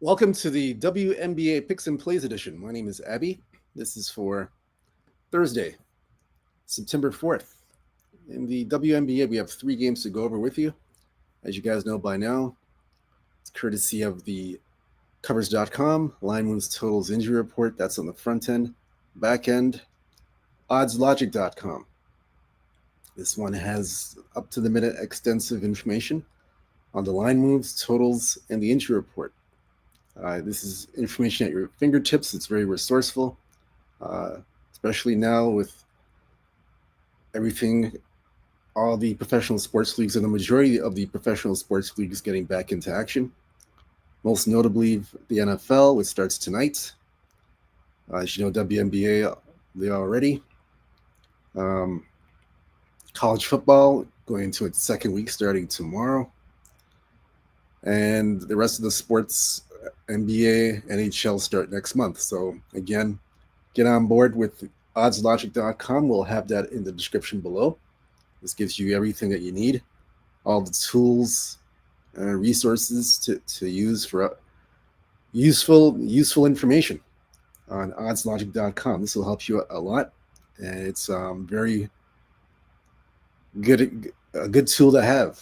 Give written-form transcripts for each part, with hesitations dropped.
Welcome to the WNBA Picks and Plays edition. My name is Abby. This is for Thursday, September 4th. In the WNBA, we have 3 games to go over with you. As you guys know by now, it's courtesy of the covers.com, line moves totals injury report. That's on the front end. Back end, oddslogic.com. This one has up to the minute extensive information on the line moves, totals, and the injury report. This is information at your fingertips. It's very resourceful, especially now with everything, all the professional sports leagues and the majority of the professional sports leagues getting back into action. Most notably, the NFL, which starts tonight. As you know, WNBA, they already. Um, College football going into its second week starting tomorrow. And the rest of the sports, NBA, NHL, start next month. So again, get on board with oddslogic.com. We'll have that in the description below. This gives you everything that you need, all the tools and resources to use for useful information on oddslogic.com. This will help you a lot, and it's very a good tool to have.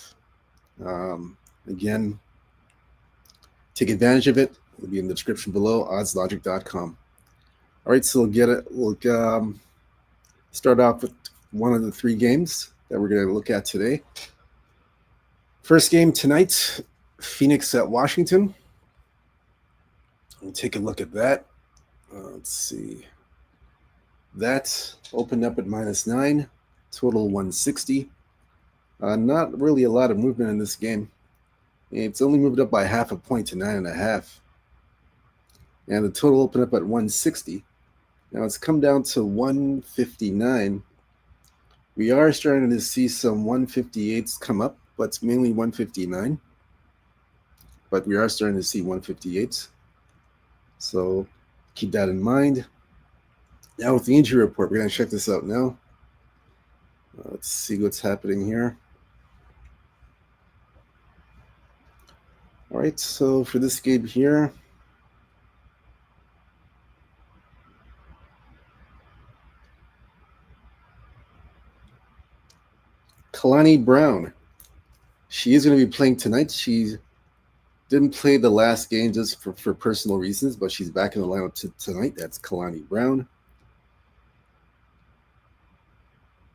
Again, take advantage of it. It'll be in the description below, oddslogic.com. All right, so we'll start off with one of the 3 games that we're going to look at today. First game tonight, Phoenix at Washington. We'll take a look at that. Let's see. That opened up at -9, total 160. Not really a lot of movement in this game. It's only moved up by half a point to 9.5. And the total opened up at 160. Now it's come down to 159. We are starting to see some 158s come up, but it's mainly 159. But we are starting to see 158s. So keep that in mind. Now with the injury report, we're going to check this out now. Let's see what's happening here. All right, so for this game here, Kalani Brown. She is going to be playing tonight. She didn't play the last game just for personal reasons, but she's back in the lineup tonight. That's Kalani Brown.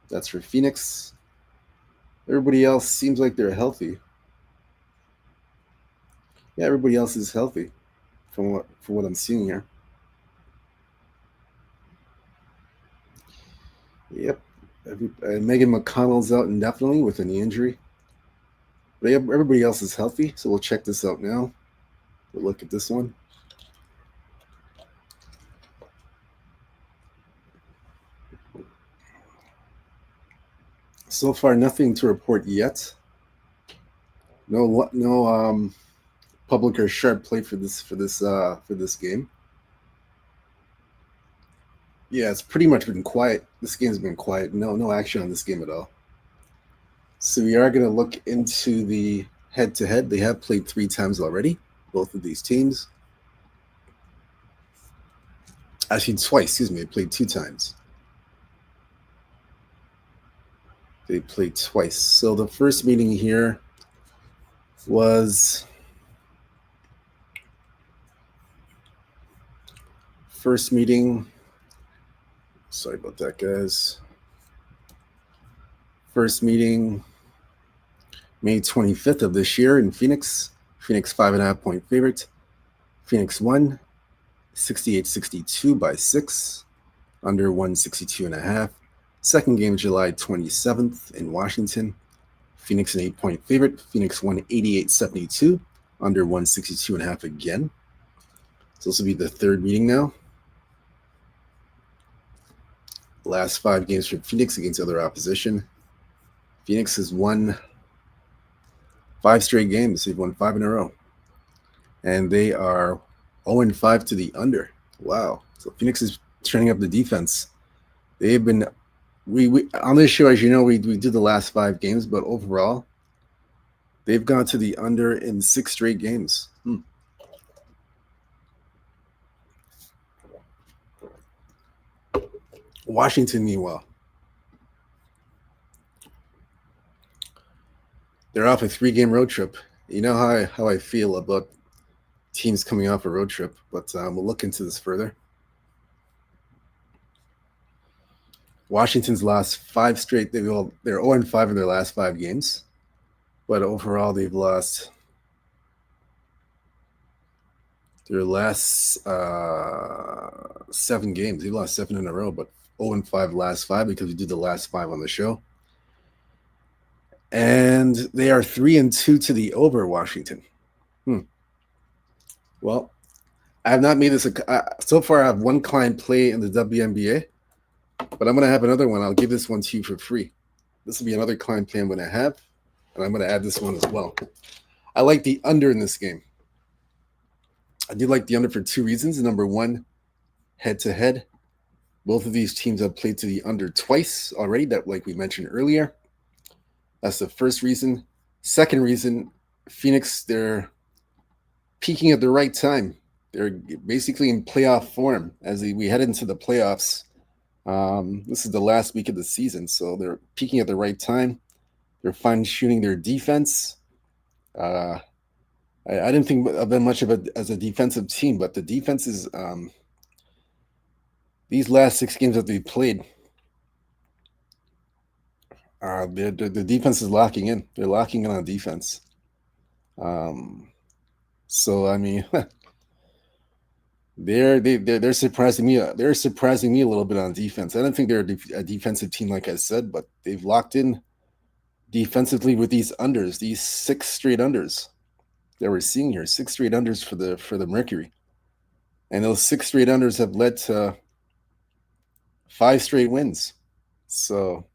That's for Phoenix. Everybody else seems like they're healthy. Yeah, everybody else is healthy from what I'm seeing here. Yep. Megan McConnell's out indefinitely with a knee injury. But everybody else is healthy, so we'll check this out now. We'll look at this one. So far, nothing to report yet. No public or sharp play for this game. Yeah, it's pretty much been quiet. This game's been quiet. No action on this game at all. So we are going to look into the head-to-head. They have played 3 times already, both of these teams. Actually, twice. Excuse me. They played 2 times. They played twice. So the first meeting here was first meeting. Sorry about that, guys. First meeting, May 25th of this year in Phoenix. Phoenix 5.5 point favorite. Phoenix won 68-62 by 6, under 162.5. Second game, July 27th in Washington. Phoenix an 8 point favorite. Phoenix won 88-72, under 162.5 again. So this will be the third meeting now. Last 5 games for Phoenix against other opposition. Phoenix has won 5 straight games. They've won 5 in a row. And they are 0-5 to the under. Wow. So Phoenix is turning up the defense. They've been we on this show, as you know, we did the last 5 games, but overall, they've gone to the under in 6 straight games. Washington, meanwhile, they're off a 3-game road trip. You know how I feel about teams coming off a road trip, but we'll look into this further. Washington's lost 5 straight. They're 0-5 in their last 5 games, but overall they've lost their last 7 games. They lost 7 in a row, but 0-5 last 5 because we did the last 5 on the show. And they are 3-2 to the over, Washington. Well, I have not made this. So far, I have one client play in the WNBA, but I'm going to have another one. I'll give this one to you for free. This will be another client play I'm going to have, and I'm going to add this one as well. I like the under in this game. I do like the under for 2 reasons. Number one, head-to-head. Both of these teams have played to the under twice already, that like we mentioned earlier. That's the first reason. Second reason, Phoenix, they're peaking at the right time. They're basically in playoff form as we head into the playoffs. This is the last week of the season, so they're peaking at the right time. They're fine-tuning their defense. I didn't think of them much as a defensive team, but the defense is these last 6 games that they've played, the defense is locking in. They're locking in on defense. So I mean, they're surprising me. They're surprising me a little bit on defense. I don't think they're a defensive team, like I said, but they've locked in defensively with these unders, these 6 straight unders that we're seeing here. 6 straight unders for the Mercury, and those 6 straight unders have led to 5 straight wins. So,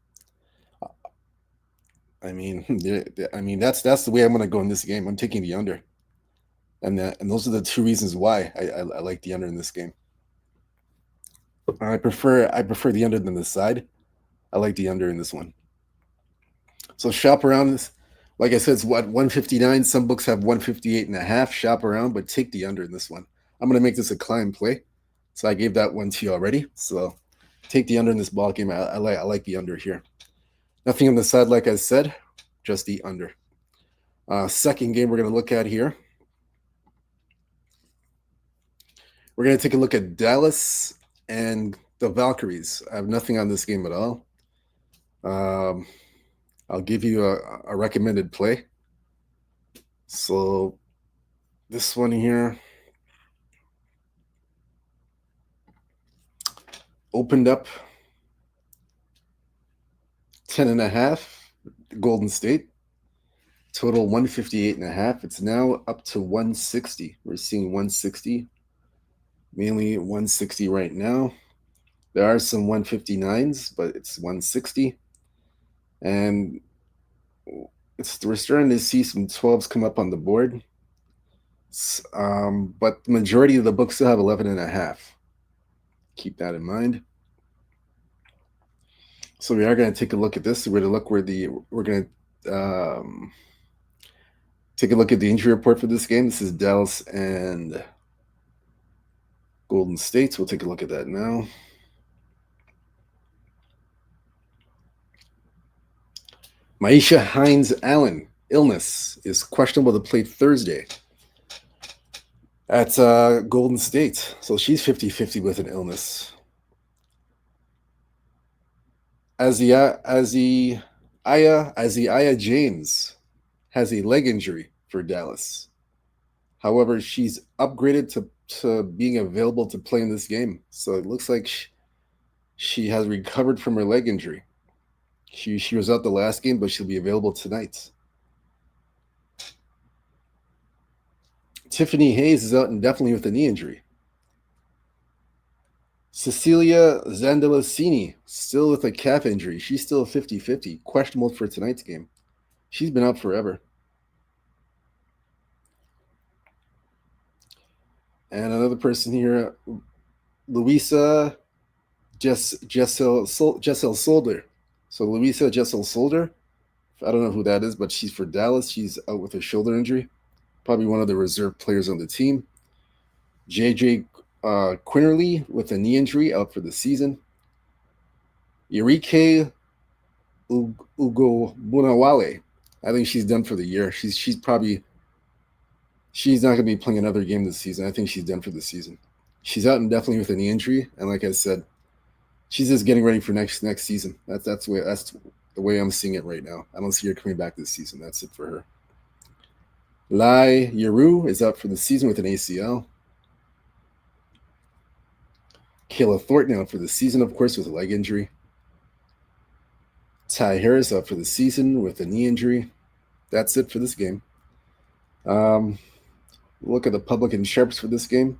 I mean, that's the way I'm going to go in this game. I'm taking the under, and those are the 2 reasons why I like the under in this game. I prefer the under than the side. I like the under in this one. So shop around this. Like I said, it's 159. Some books have 158.5. Shop around, but take the under in this one. I'm going to make this a client play. So I gave that one to you already. So take the under in this ball game. I like the under here. Nothing on the side, like I said, just the under. Second game we're going to look at here. We're going to take a look at Dallas and the Valkyries. I have nothing on this game at all. I'll give you a recommended play. So this one here opened up 10.5, Golden State. Total 158.5. It's now up to 160. We're seeing 160. Mainly 160 right now. There are some 159s, but it's 160. And we're starting to see some 12s come up on the board. But the majority of the books still have 11.5. Keep that in mind. So we are going to take a look at this. We're going to take a look at the injury report for this game. This is Dallas and Golden State. So we'll take a look at that now. Maisha Hines-Allen, illness, is questionable to play Thursday at Golden State. So she's 50-50 with an illness. Isaiah James has a leg injury for Dallas. However, she's upgraded to being available to play in this game. So it looks like she has recovered from her leg injury. She was out the last game, but she'll be available tonight. Tiffany Hayes is out indefinitely with a knee injury. Cecilia Zandalasini, still with a calf injury. She's still 50-50, questionable for tonight's game. She's been out forever. And another person here, Luisa Jessel Solder. So Luisa Jessel Solder, I don't know who that is, but she's for Dallas. She's out with a shoulder injury. Probably one of the reserve players on the team. JJ Quinterly with a knee injury, out for the season. Eureka Ugo Bunawale. I think she's done for the year. She's not going to be playing another game this season. I think she's done for the season. She's out indefinitely with a knee injury, and like I said, she's just getting ready for next season. That's the way I'm seeing it right now. I don't see her coming back this season. That's it for her. Lai Yaru is out for the season with an ACL. Kayla Thornton out for the season, of course, with a leg injury. Ty Harris out for the season with a knee injury. That's it for this game. Look at the public and sharps for this game.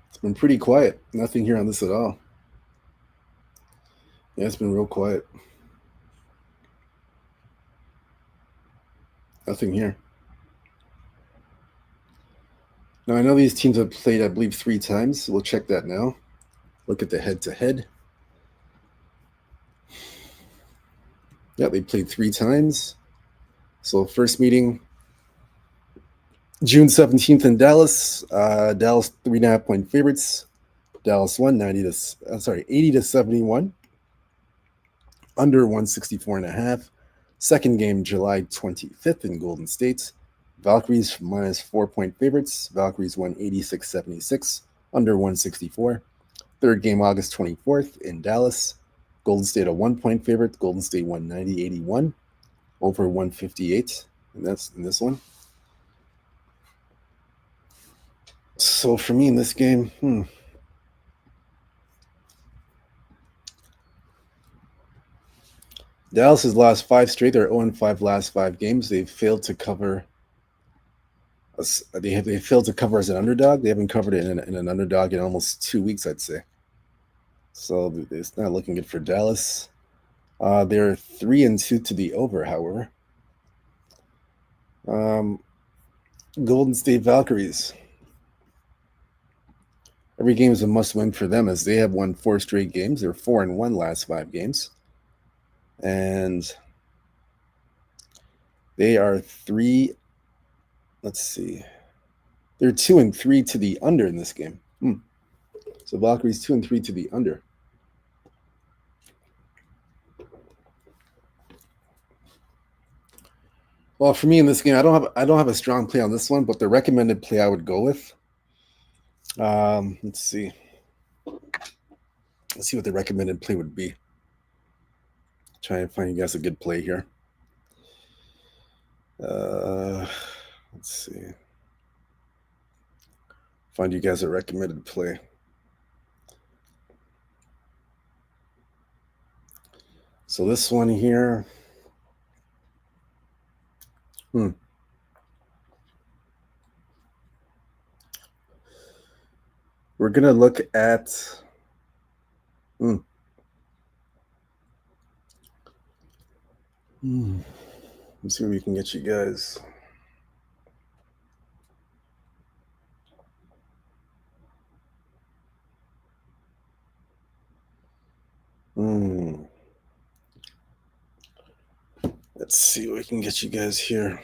It's been pretty quiet. Nothing here on this at all. Yeah, it's been real quiet. Nothing here. Now, I know these teams have played, I believe, 3 times. We'll check that now. Look at the head-to-head. Yeah, they played 3 times. So first meeting, June 17th in Dallas. Dallas 3.5-point favorites. Dallas won 80 to 71. Under 164.5. Second game, July 25th in Golden State. Valkyries minus 4-point favorites. Valkyries won 86-76. Under 164. Third game, August 24th in Dallas. Golden State a 1-point favorite. Golden State won 90-81. Over 158. And that's in this one. So for me in this game, Dallas has lost 5 straight. They're 0-5 last 5 games. They've failed to cover us. They failed to cover as an underdog. They haven't covered it in an underdog in almost 2 weeks, I'd say. So it's not looking good for Dallas. They're 3-2 to the over, however. Golden State Valkyries. Every game is a must-win for them as they have won 4 straight games. They're 4-1 last 5 games. And they are 3. Let's see. They're 2-3 to the under in this game. So Valkyries 2-3 to the under. Well, for me in this game, I don't have a strong play on this one, but the recommended play I would go with. Let's see. Let's see what the recommended play would be. Try and find you guys a good play here. Let's see. Find you guys a recommended play. So this one here. We're going to look at let's see what we can get you guys. Let's see what we can get you guys here.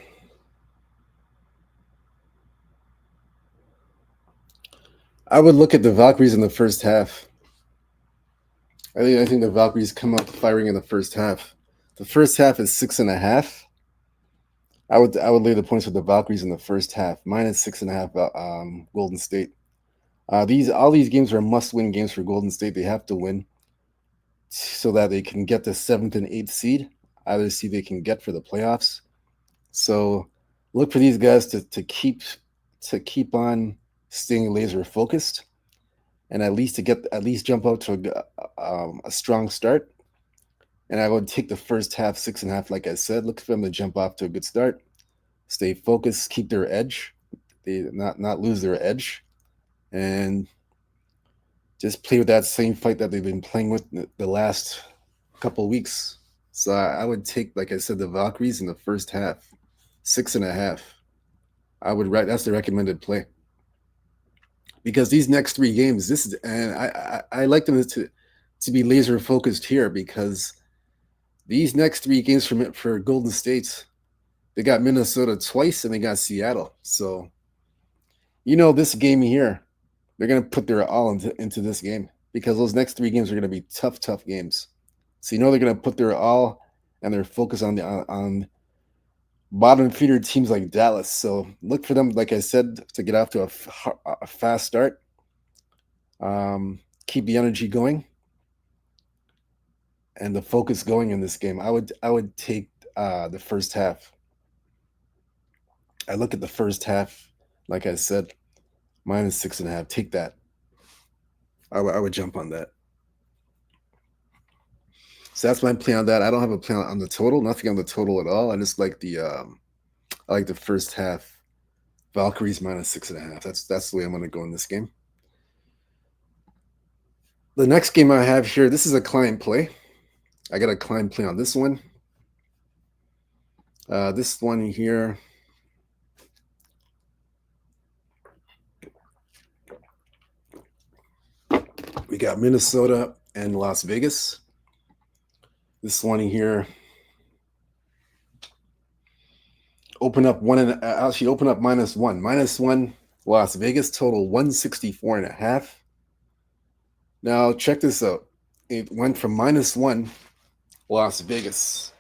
I would look at the Valkyries in the first half. I think the Valkyries come out firing in the first half. The first half is 6.5. I would lay the points with the Valkyries in the first half, minus 6.5. Golden State. All these games are must-win games for Golden State. They have to win so that they can get the 7th and 8th seed. Either seed they can get for the playoffs. So look for these guys to keep on staying laser focused, and at least jump out to a strong start. And I would take the first half 6.5, like I said. Look for them to jump off to a good start, stay focused, keep their edge, they not lose their edge, and just play with that same fight that they've been playing with the last couple of weeks. So I would take, like I said, the Valkyries in the first half, 6.5. That's the recommended play. Because these next 3 games, I like them to be laser focused here, because these next 3 games for Golden State, they got Minnesota twice and they got Seattle. So This game here, they're going to put their all into this game because those next three games are going to be tough games. So they're going to put their all and their focus on bottom feeder teams like Dallas. So look for them, like I said, to get off to a fast start. Keep the energy going and the focus going in this game. I would take the first half. I look at the first half, like I said, -6.5. Take that. I would jump on that. So that's my plan on that. I don't have a plan on the total. Nothing on the total at all. I just like I like the first half. Valkyries -6.5. That's the way I'm going to go in this game. The next game I have here, this is a client play. I got a client play on this one. This one here. We got Minnesota and Las Vegas. This one here. Open up actually open up -1. -1 Las Vegas, total 164.5. Now check this out. It went from -1 Las Vegas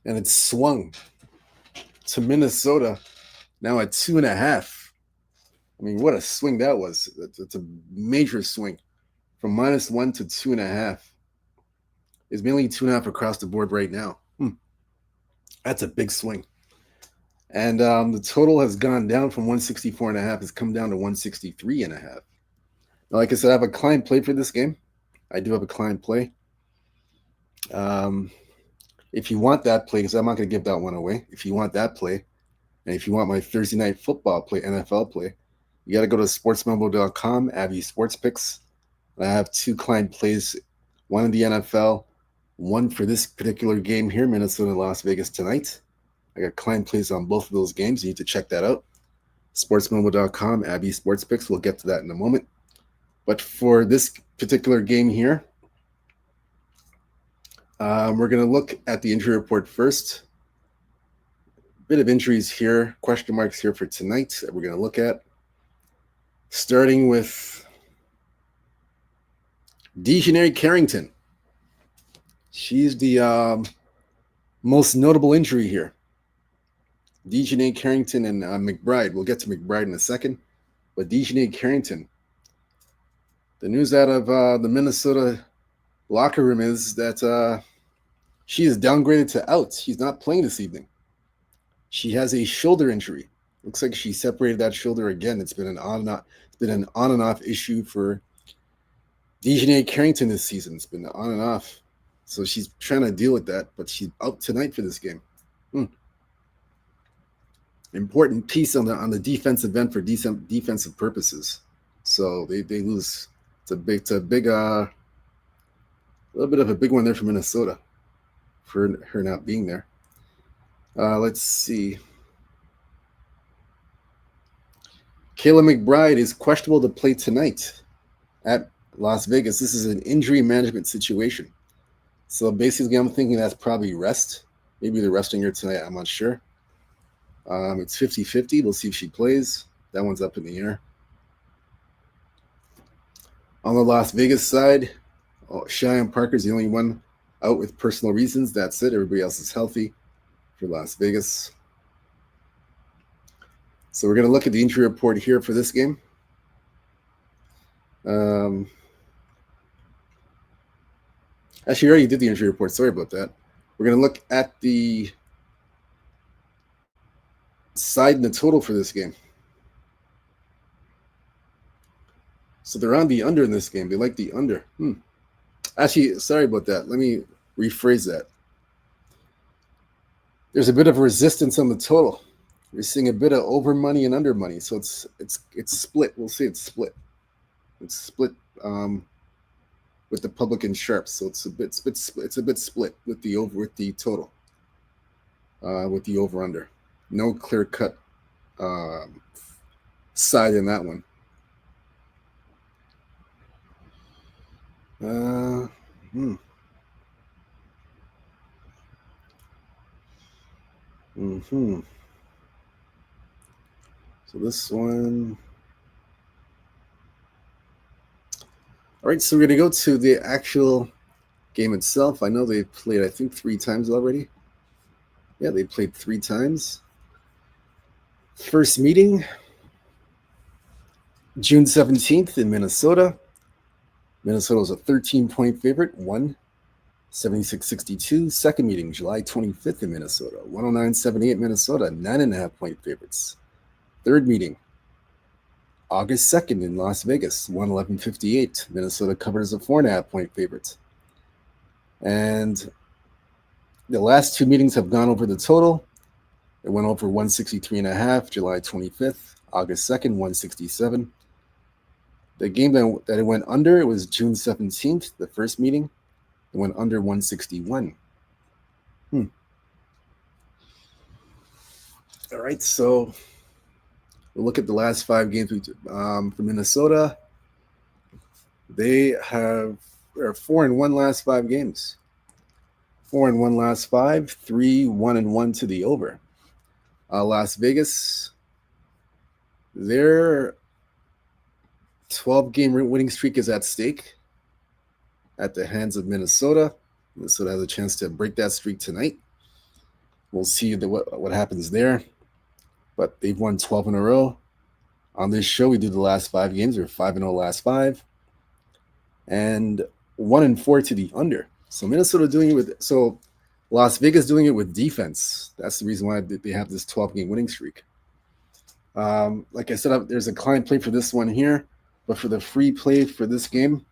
and it swung to Minnesota now at 2.5. I mean, what a swing that was. It's a major swing from -1 to 2.5. It's mainly 2.5 across the board right now. That's a big swing. And the total has gone down from 164.5. Has come down to 163.5. Now, like I said, I have a client play for this game. I do have a client play. If you want that play, because I'm not going to give that one away. If you want that play, and if you want my Thursday night football play, NFL play, you got to go to sportsmembo.com, Abby Sports Picks. I have two client plays, one in the NFL, one for this particular game here, Minnesota, Las Vegas tonight. I got client plays on both of those games. You need to check that out. Sportsmembo.com, Abby Sports Picks. We'll get to that in a moment. But for this particular game here, we're going to look at the injury report first. Bit of injuries here, question marks here for tonight that we're going to look at. Starting with Dejanay Carrington. She's the most notable injury here. Dejanay Carrington and McBride. We'll get to McBride in a second. But Dejanay Carrington, the news out of the Minnesota locker room is that she is downgraded to out. She's not playing this evening. She has a shoulder injury. Looks like she separated that shoulder again. It's been an on and off issue for Dejanay Carrington this season. It's been on and off. So she's trying to deal with that, but she's out tonight for this game. Important piece on the defensive end for defensive purposes. So they lose. It's a big a little bit of a big one there for Minnesota for her not being there. Let's see. Kayla McBride is questionable to play tonight at Las Vegas. This is an injury management situation. So basically, I'm thinking that's probably rest. Maybe they're resting her tonight. I'm not sure. It's 50-50. We'll see if she plays. That one's up in the air. On the Las Vegas side, Cheyenne Parker's the only one out with personal reasons. That's it. Everybody else is healthy for Las Vegas. So we're going to look at the injury report here for this game. Actually, I already did the injury report. Sorry about that. We're going to look at the side and the total for this game. So they're on the under in this game. They like the under. Actually, sorry about that. Let me rephrase that. There's a bit of resistance on the total. We're seeing a bit of over money and under money. So it's split. We'll say it's split. It's split with the public and sharps. So it's a bit split with the total. With the over under. No clear cut side in that one. So this one, All right, so we're going to go to the actual game itself. I know they played, I think, 3 times already. Yeah, they played 3 times. First meeting, June 17th in Minnesota. Minnesota was a 13-point favorite, won 76-62. Second meeting, July 25th in Minnesota, 109-78 Minnesota, 9.5-point favorites. Third meeting, August 2nd in Las Vegas, 111-58. Minnesota covered as a 4.5-point favorite. And the last 2 meetings have gone over the total. It went over 163.5, July 25th, August 2nd, 167. The game that it went under, it was June 17th, the first meeting. It went under 161. All right, so we'll look at the last 5 games for Minnesota. They are 4-1 last 5 games. 4-1 last 5, 3-1-1 to the over. Las Vegas, their 12-game winning streak is at stake at the hands of Minnesota. Minnesota has a chance to break that streak tonight. We'll see what happens there. But they've won 12 in a row. On this show, we do the last 5 games. They're 5-0 last 5. And 1-4 to the under. So Minnesota doing it with... So Las Vegas doing it with defense. That's the reason why they have this 12-game winning streak. Like I said, there's a client play for this one here. But for the free play for this game...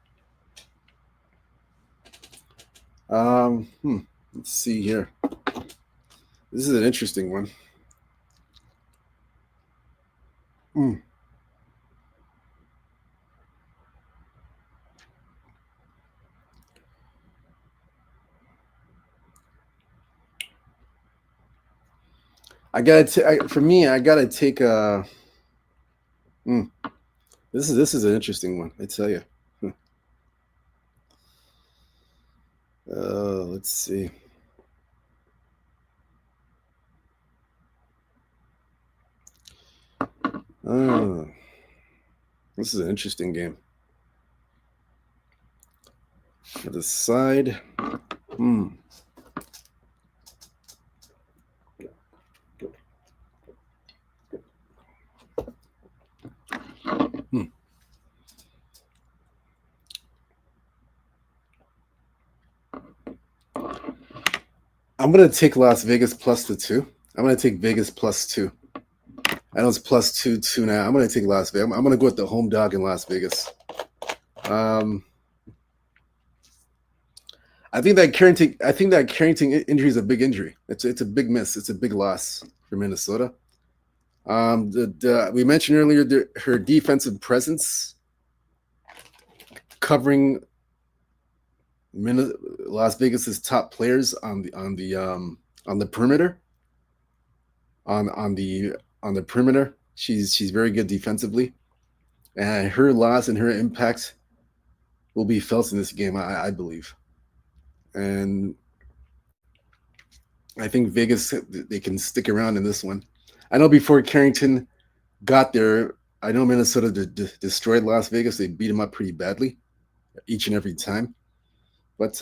let's see here. This is an interesting one. I gotta take a. This is an interesting one. I tell you. Let's see. This is an interesting game. For the side. I'm going to take Las Vegas plus the 2. I'm going to take Vegas plus 2. I know it's plus 2 now. I'm going to take Las Vegas. I'm going to go with the home dog in Las Vegas. I think that Carrington injury is a big injury. It's a big miss. It's a big loss for Minnesota. We mentioned earlier her defensive presence covering Las Vegas's top players on the perimeter. On the perimeter, she's very good defensively, and her loss and her impact will be felt in this game, I believe. And I think Vegas, they can stick around in this one. I know before Carrington got there, I know Minnesota destroyed Las Vegas. They beat them up pretty badly each and every time. But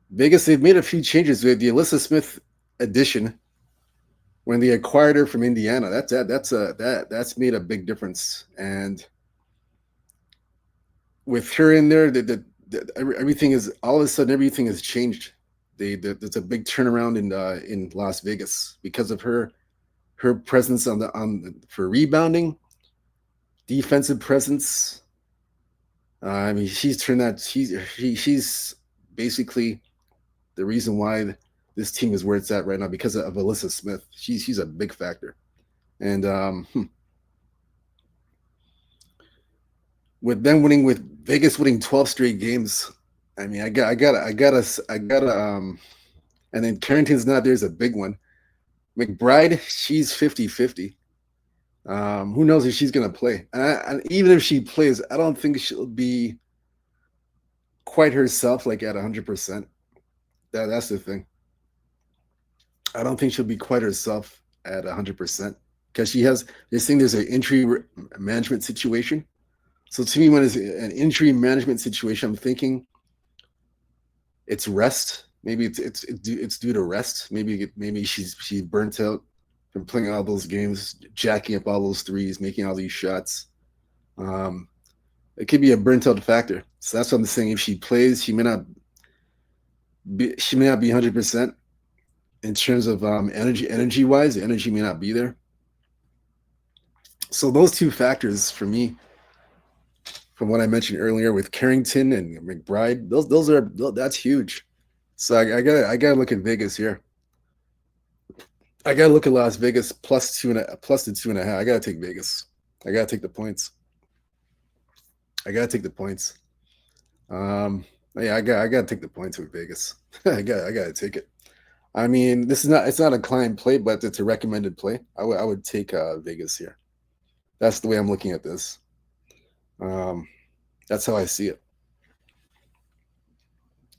Vegas, they've made a few changes with the Alyssa Smith addition. When they acquired her from Indiana, that's made a big difference. And with her in there, everything is all of a sudden everything has changed. There's a big turnaround in Las Vegas because of her presence for rebounding, defensive presence. I mean, she's turned that she's basically the reason why this team is where it's at right now because of Alyssa Smith. She's a big factor, and with Vegas winning 12 straight games, I mean, I gotta. And then Carrington's not there is a big one. McBride, she's 50-50. Who knows if she's gonna play? And even if she plays, I don't think she'll be quite herself, like at 100%. That's the thing. I don't think she'll be quite herself at 100% because they're saying there's an injury management situation. So to me, when it's an injury management situation, I'm thinking it's rest. Maybe it's due to rest. Maybe she's burnt out from playing all those games, jacking up all those threes, making all these shots. Um, it could be a burnt out factor. So that's what I'm saying. If she plays, she may not be 100% in terms of energy wise. The energy may not be there. So those two factors for me, from what I mentioned earlier with Carrington and McBride, that's huge. So I gotta look at Vegas here. I gotta look at Las Vegas plus plus the 2.5. I gotta take Vegas. I gotta take the points. I gotta take the points. Yeah, I gotta take the points with Vegas. I gotta take it. I mean, it's not a client play, but it's a recommended play. I would take Vegas here. That's the way I'm looking at this. That's how I see it.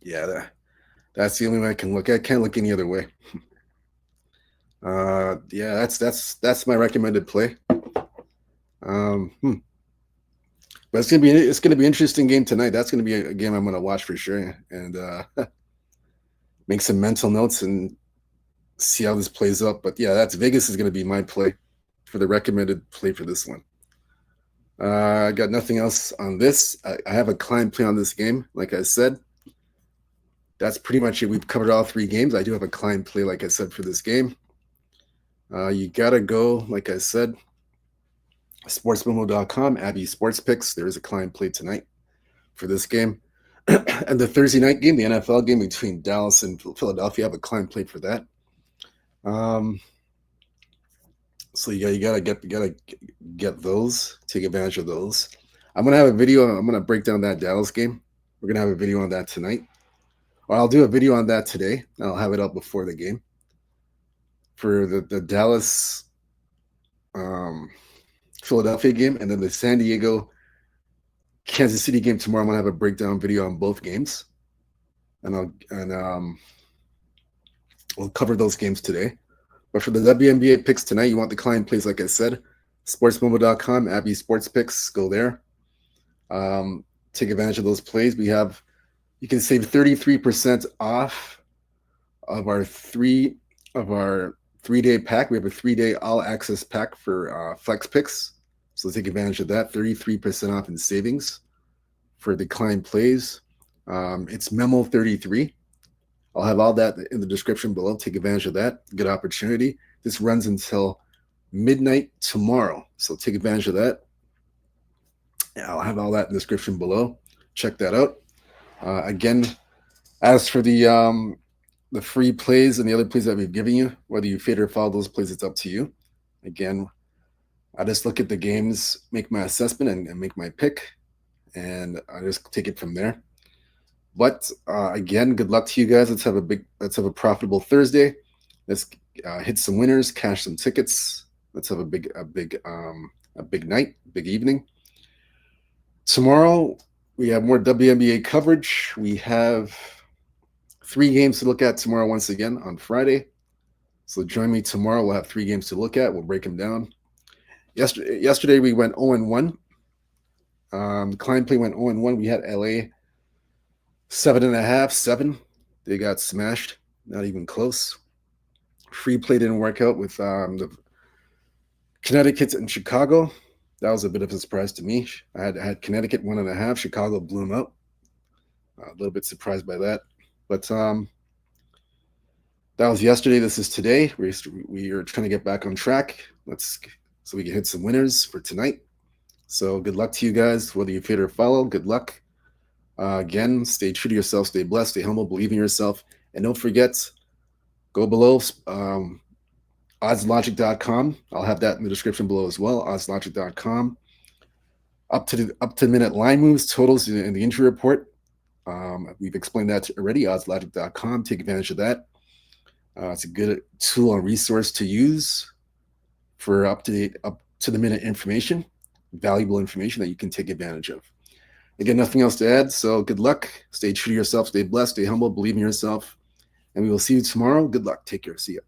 Yeah, that's the only way I can look. I can't look any other way. Yeah, that's my recommended play. But it's gonna be an interesting game tonight. That's gonna be a game I'm gonna watch for sure, and make some mental notes and see how this plays out. But yeah, that's Vegas is gonna be my play for the recommended play for this one. I got nothing else on this. I have a client play on this game, like I said. That's pretty much it. We've covered all three games. I do have a client play, like I said, for this game. You gotta go, like I said, sportsmomo.com, Abby Sports Picks. There is a client play tonight for this game. And the Thursday night game, the NFL game between Dallas and Philadelphia, I have a client play for that. So you gotta get those, take advantage of those. I'm gonna have a video. I'm gonna break down that Dallas game. We're gonna have a video on that tonight, or I'll do a video on that today. And I'll have it up before the game for the Dallas Philadelphia game, and then the San Diego Kansas City game tomorrow. I'm gonna have a breakdown video on both games, and we'll cover those games today. But for the WNBA picks tonight, you want the client plays, like I said, sportsmomo.com, Abby Sports Picks, go there. Take advantage of those plays. You can save 33% off of our 3-day pack. We have a 3-day all access pack for Flex Picks. So take advantage of that. 33% off in savings for the client plays. It's Memo 33. I'll have all that in the description below. Take advantage of that. Good opportunity. This runs until midnight tomorrow. So take advantage of that. I'll have all that in the description below. Check that out. Again, as for the free plays and the other plays that we've given you, whether you fade or follow those plays, it's up to you. Again, I just look at the games, make my assessment, and make my pick, and I just take it from there. But again, good luck to you guys. Let's have a profitable Thursday. Let's hit some winners, cash some tickets. Let's have a big night, big evening. Tomorrow we have more WNBA coverage. We have 3 games to look at tomorrow once again on Friday. So join me tomorrow. We'll have 3 games to look at. We'll break them down. Yesterday we went 0-1. Client play went 0-1. We had LA 7.5, 7. They got smashed. Not even close. Free play didn't work out with the Connecticut and Chicago. That was a bit of a surprise to me. I had Connecticut 1.5. Chicago blew them out. A little bit surprised by that. But that was yesterday. This is today. We are trying to get back on track. So we can hit some winners for tonight. So good luck to you guys, whether you fade or follow. Good luck. Again, stay true to yourself, stay blessed, stay humble, believe in yourself, and don't forget, go below oddslogic.com. I'll have that in the description below as well. Oddslogic.com. Up to minute line moves, totals in the injury report. We've explained that already. Oddslogic.com. Take advantage of that. It's a good tool and resource to use for up to the minute information, valuable information that you can take advantage of. Again, nothing else to add. So good luck. Stay true to yourself. Stay blessed. Stay humble. Believe in yourself. And we will see you tomorrow. Good luck. Take care. See ya.